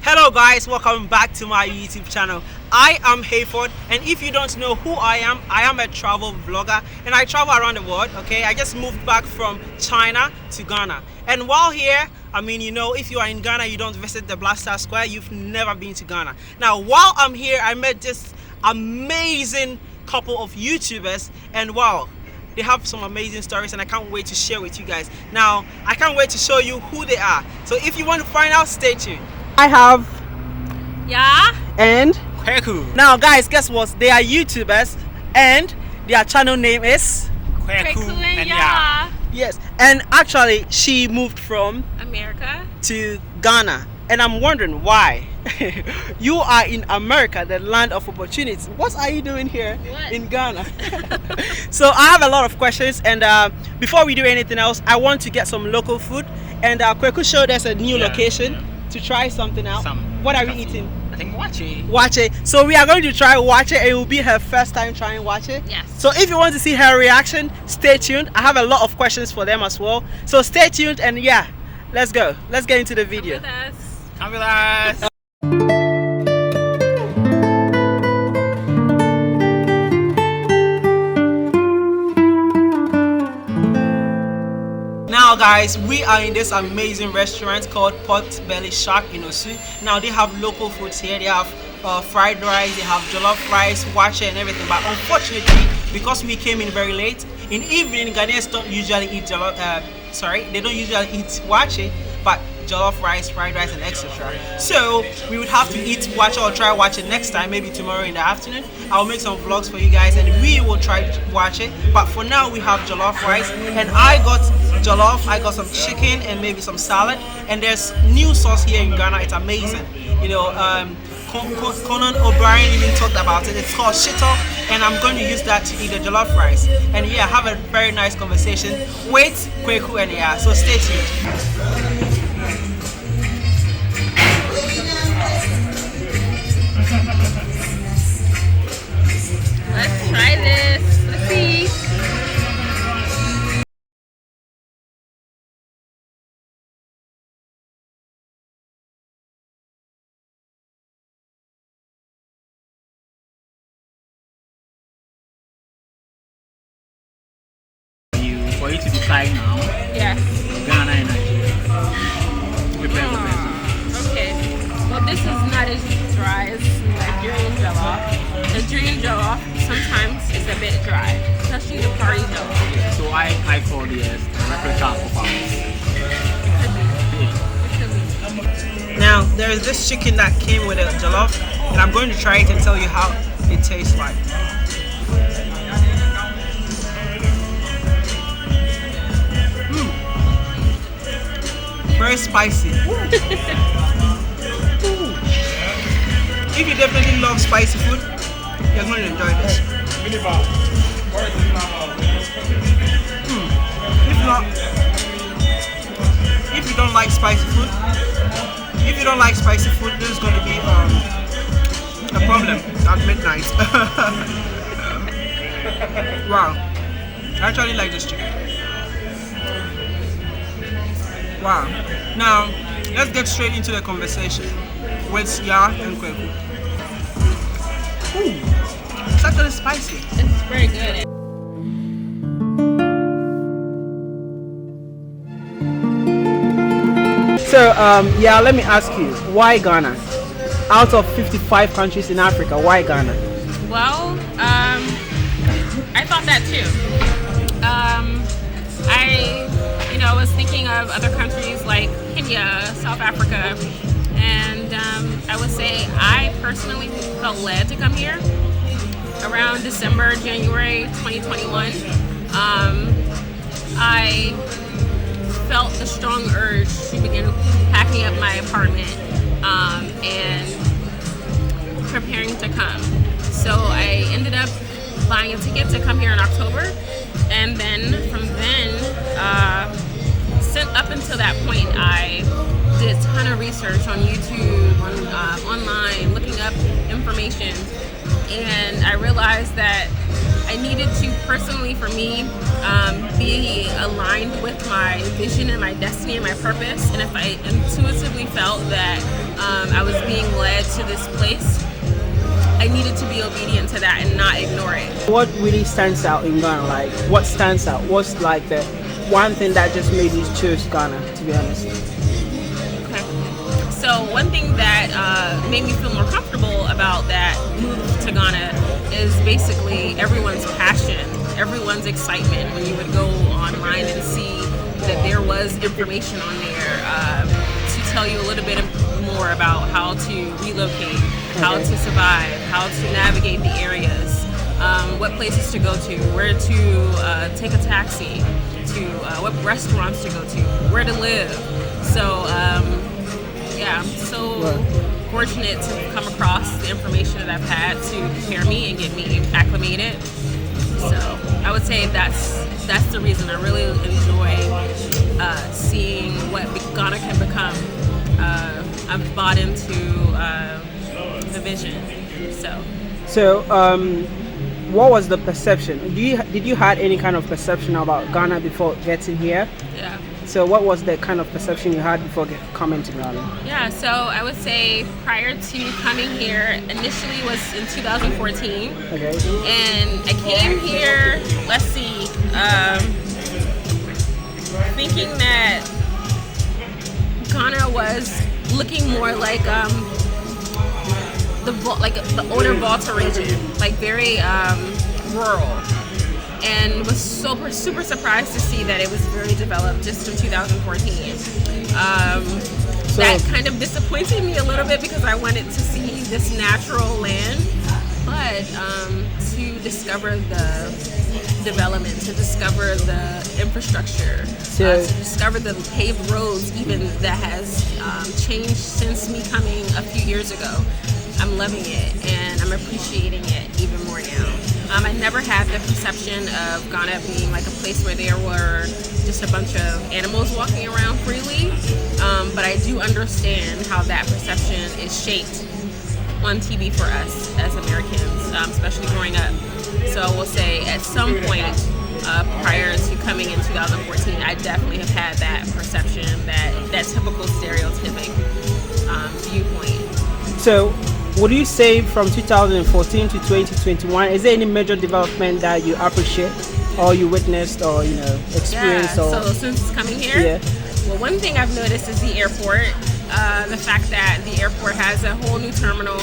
Hello guys, welcome back to my YouTube channel. I am Hayford, and if you don't know who I am a travel vlogger and I travel around the world. Okay, I just moved back from China to Ghana, and while here, I mean, you know, if you are in Ghana, you don't visit the Black Star Square, you've never been to Ghana. Now while I'm here, I met this amazing couple of YouTubers, and wow, they have some amazing stories and I can't wait to share with you guys. Now I can't wait to show you who they are, so if you want to find out, stay tuned. I have and Kweku. Now guys, guess what? They are YouTubers and their channel name is Kweku and Ya. Yes, and actually she moved from America to Ghana, and I'm wondering why. You are in America, the land of opportunities. What are you doing here in Ghana? So I have a lot of questions, and before we do anything else, I want to get some local food, and Kweku showed us a new location to try something out. What are we eating? I think wache. Wache. So we are going to try wache, and it will be her first time trying wache. Yes. So if you want to see her reaction, stay tuned. I have a lot of questions for them as well. So stay tuned, and yeah, let's go. Let's get into the video. Come with us. Now guys, we are in this amazing restaurant called Pot Belly Shark in Osu. Now they have local foods here. They have fried rice, they have jollof rice, wache and everything. But unfortunately, because we came in very late, in evening Ghanaians don't usually eat they don't usually eat wache, but jollof rice, fried rice and etc. So we would have to eat wache or try wache next time, maybe tomorrow in the afternoon. I'll make some vlogs for you guys and we will try wache. But for now we have jollof rice, and I got jollof, I got some chicken and maybe some salad, and there's new sauce here in Ghana. It's amazing. You know, Conan O'Brien even talked about it. It's called shito, and I'm going to use that to eat the jollof rice. And yeah, have a very nice conversation with Kweku and Ya. So stay tuned. Let's try this. Let's see. For you to decide now, Yes. Ghana and Nigeria. Okay. Well, this is not as dry as Nigerian jollof. Nigerian jollof sometimes is a bit dry, especially the party jollof. So I call this replica of ours. Now there is this chicken that came with a jollof, and I'm going to try it and tell you how it tastes like. Very spicy. If you definitely love spicy food, you're going to enjoy this. If you don't like spicy food, this is going to be a problem at midnight. Wow, I actually like this chicken. Wow. Now, let's get straight into the conversation with Ya and Kweku. Ooh, it's actually spicy. It's very good. So, yeah, let me ask you, why Ghana? Out of 55 countries in Africa, why Ghana? Well, I thought that too. I was thinking of other countries like Kenya, South Africa, and I would say I personally felt led to come here around December, January 2021. I felt the strong urge to begin packing up my apartment and preparing to come. So I ended up buying a ticket to come here in October, and then from then, up until that point, I did a ton of research on YouTube, online, looking up information, and I realized that I needed to personally, for me, be aligned with my vision and my destiny and my purpose. And if I intuitively felt that I was this place, I needed to be obedient to that and not ignore it. What really stands out in Ghana? Like, what stands out? What's like the one thing that just made you choose Ghana, to be honest? Okay. So one thing that made me feel more comfortable about that move to Ghana is basically everyone's passion, everyone's excitement when you would go online and see that there was information on there to tell you a little bit more about how to relocate, how to survive, how to navigate the areas, what places to go to, where to take a taxi, to what restaurants to go to, where to live. So yeah, I'm so fortunate to come across the information that I've had to prepare me and get me acclimated. So I would say that's the reason I really enjoy seeing what Ghana can become. I've bought into the vision. So, what was the perception? Did you had any kind of perception about Ghana before getting here? Yeah. So, what was the kind of perception you had before coming to Ghana? Yeah. So I would say prior to coming here, initially was in 2014. Okay. And I came here. Let's see. Thinking that Ghana was looking more like the older Volta region, like very rural, and was super surprised to see that it was very developed just in 2014. That kind of disappointed me a little bit because I wanted to see this natural land, but to discover the development, to discover the infrastructure, to discover the paved roads even that has changed since me coming a few years ago. I'm loving it and I'm appreciating it even more now. I never had the perception of Ghana being like a place where there were just a bunch of animals walking around freely, but I do understand how that perception is shaped on TV for us as Americans, especially growing up. So I will say at some point prior to coming in 2014, I definitely have had that perception, that typical stereotypic viewpoint. So would you say from 2014 to 2021, is there any major development that you appreciate or you witnessed or experienced? So since coming here, well, one thing I've noticed is the airport. The fact that the airport has a whole new terminal.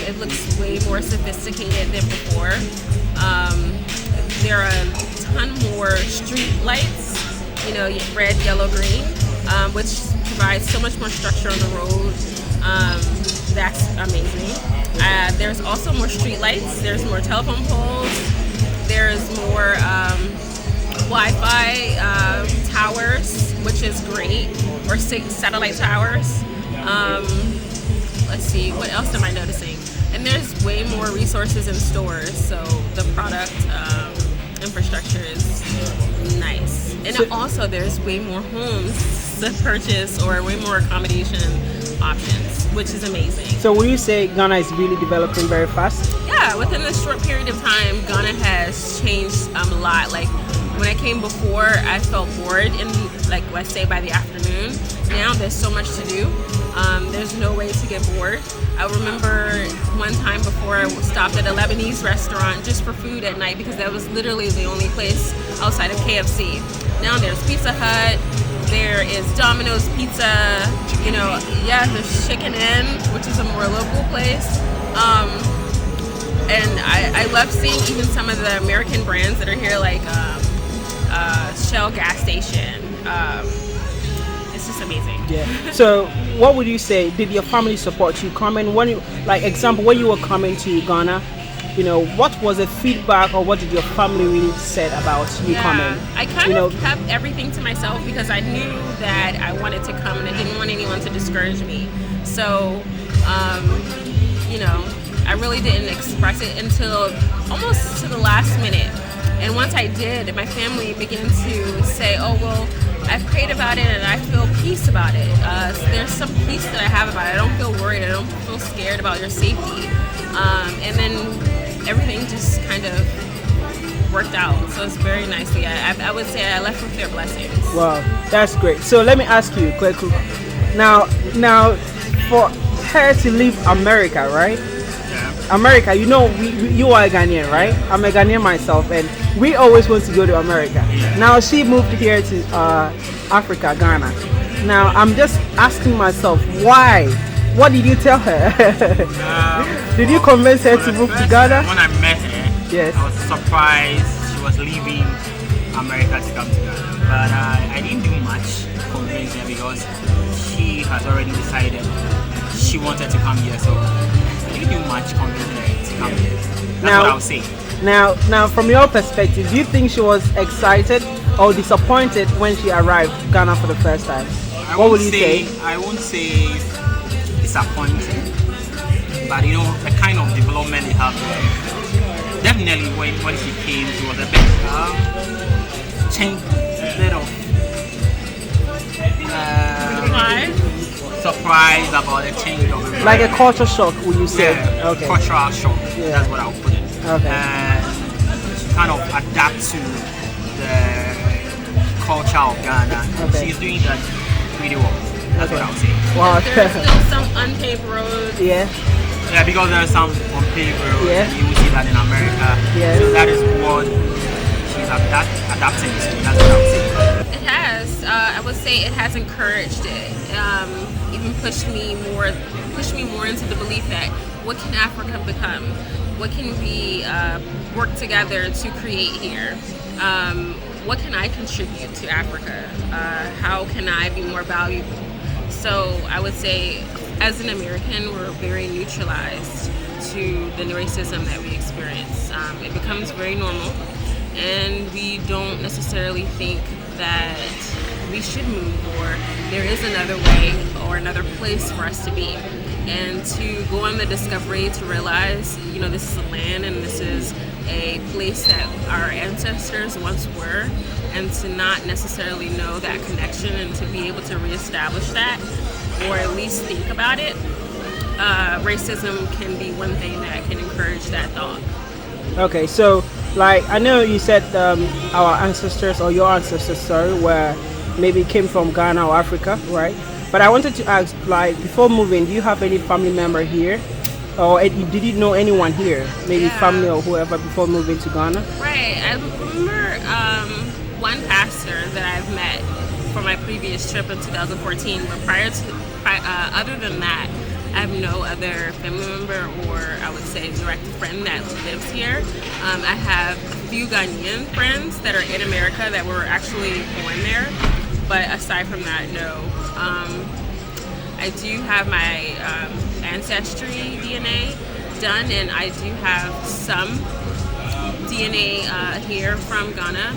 It looks way more sophisticated than before. There are a ton more street lights, red, yellow, green, which provides so much more structure on the road. That's amazing. There's also more street lights. There's more telephone poles. There's more Wi-Fi towers, which is great, or satellite towers. Let's see, what else am I noticing? And there's way more resources in stores, so the product infrastructure is nice. And also there's way more homes to purchase or way more accommodation options, which is amazing. So would you say Ghana is really developing very fast? Yeah, within this short period of time, Ghana has changed a lot. Like when I came before, I felt bored in, like, let's say by the afternoon. Now there's so much to do. There's no way to get bored. I remember one time before I stopped at a Lebanese restaurant just for food at night because that was literally the only place outside of KFC. Now there's Pizza Hut, there is Domino's Pizza, there's Chicken Inn, which is a more local place. And I love seeing even some of the American brands that are here, like Shell gas station. It's just amazing. Yeah. So what would you say, did your family support you coming? When you, like example, when you were coming to Ghana, what was the feedback or what did your family really said about you coming? I kind of kept everything to myself because I knew that I wanted to come and I didn't want anyone to discourage me. So, I really didn't express it until almost to the last minute. And once I did, my family began to say, oh, well, I've prayed about it and I feel peace about it. There's some peace that I have about it. I don't feel worried. I don't feel scared about your safety. And then everything just kind of worked out. So it's very nicely. I would say I left with their blessings. Wow, that's great. So let me ask you quickly. Now, for her to leave America, right? Yeah. America, you know, you are a Ghanaian, right? I'm a Ghanaian myself, and we always want to go to America. Yeah. Now she moved here to Africa, Ghana. Now I'm just asking myself, why? What did you tell her? Did you convince her to move to Ghana? When I met her, Yes. I was surprised she was leaving America to come to Ghana. But I didn't do much to convince her because she has already decided she wanted to come here. So I didn't do much convincing her to come here. That's Now- what I would say. Now, from your perspective, do you think she was excited or disappointed when she arrived Ghana for the first time? What would you say? I won't say disappointed, but you know the kind of development they have there. Definitely, when she came, she was a bit changed, a bit of Why? surprised about the change of the Like a culture shock, would you say? yeah, Okay. cultural shock. Yeah. That's what I'll put it. Okay. And she kind of adapt to the culture of Ghana. Okay. She's doing that really well. That's what Okay. I'll say. Wow. There's still some unpaved roads. Yeah. Yeah, because there's some unpaved roads. Yeah. And you will see that in America. Yeah. So that is what she's adapting to. That's what I'll say. It has. I would say it has encouraged it. Even pushed me more into the belief that what can Africa become? What can we work together to create here? What can I contribute to Africa? How can I be more valuable? So I would say, as an American, we're very neutralized to the racism that we experience. It becomes very normal, and we don't necessarily think that we should move or there is another way or another place for us to be. And to go on the discovery to realize, you know, this is a land and this is a place that our ancestors once were, and to not necessarily know that connection and to be able to reestablish that or at least think about it, racism can be one thing that can encourage that thought. Okay, so like I know you said our ancestors or your ancestors, sorry, were maybe came from Ghana or Africa, right? But I wanted to ask, like, before moving, do you have any family member here, or did you know anyone here, maybe Yeah. family or whoever, before moving to Ghana? Right. I remember one pastor that I've met for my previous trip in 2014. But other than that, I have no other family member or I would say direct friend that lives here. I have a few Ghanaian friends that are in America that were actually born there. But aside from that, no. I do have my ancestry DNA done, and I do have some DNA here from Ghana,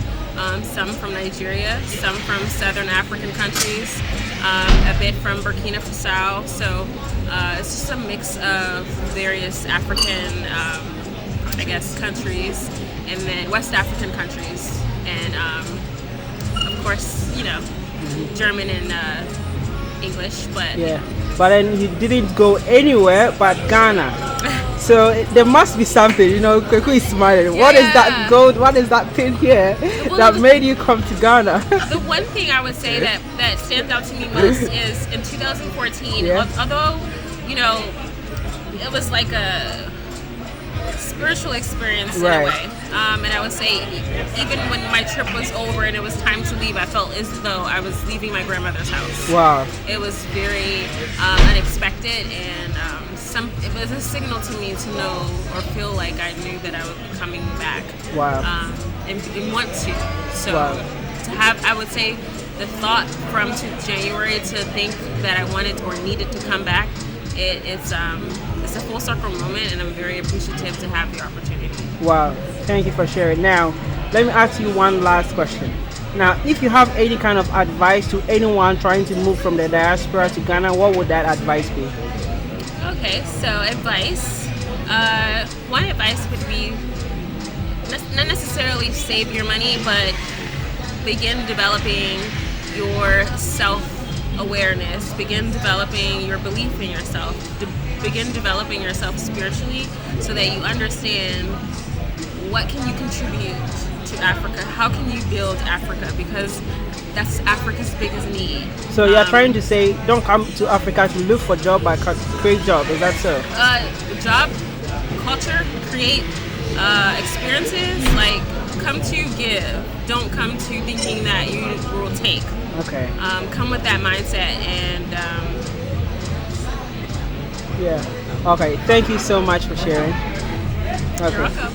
some from Nigeria, some from Southern African countries, a bit from Burkina Faso. So it's just a mix of various African, I guess, countries, and then West African countries, and of course, you know, German and English, but Yeah, but then you didn't go anywhere but Ghana. So there must be something, you know. Kweku is smiling. What is that Yeah. gold? What is that thing here Well, that made you come to Ghana? the one thing I would say that stands out to me most is in 2014, Yeah. although, you know, it was like a spiritual experience in Right. a way. And I would say even when my trip was over and it was time to leave, I felt as though I was leaving my grandmother's house. Wow. It was very unexpected, and it was a signal to me to know or feel like I knew that I would be coming back. Wow. And want to. So Wow. to have, I would say, the thought from January to think that I wanted or needed to come back, it's a full circle moment, and I'm very appreciative to have the opportunity. Wow, thank you for sharing. Now, let me ask you one last question. Now, if you have any kind of advice to anyone trying to move from the diaspora to Ghana, what would that advice be? Okay, so advice. One advice would be not necessarily save your money, but begin developing your self-awareness, begin developing your belief in yourself, begin developing yourself spiritually so that you understand what can you contribute to Africa, how can you build Africa? Because that's Africa's biggest need. So you're trying to say, don't come to Africa to look for job, but create job. Is that so? Job, culture, create experiences. Like, come to give. Don't come to thinking that you will take. Okay. Come with that mindset and. Yeah. Okay. Thank you so much for sharing. Okay. You're welcome.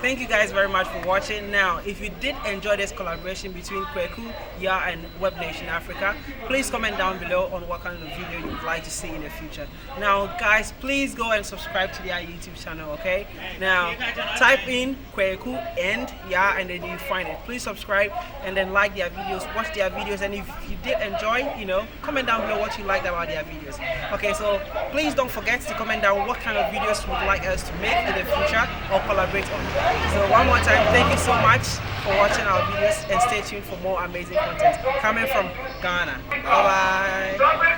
Thank you guys very much for watching. Now, if you did enjoy this collaboration between Kweku, Ya, and Webnation Africa, please comment down below on what kind of video you'd like to see in the future. Now, guys, please go and subscribe to their YouTube channel, okay? Now, type in Kweku and Ya, and then you find it. Please subscribe and then like their videos, watch their videos, and if you did enjoy, comment down below what you liked about their videos. Okay, so please don't forget to comment down what kind of videos you would like us to make in the future or collaborate on. So one more time, thank you so much for watching our videos and stay tuned for more amazing content coming from Ghana. Bye bye.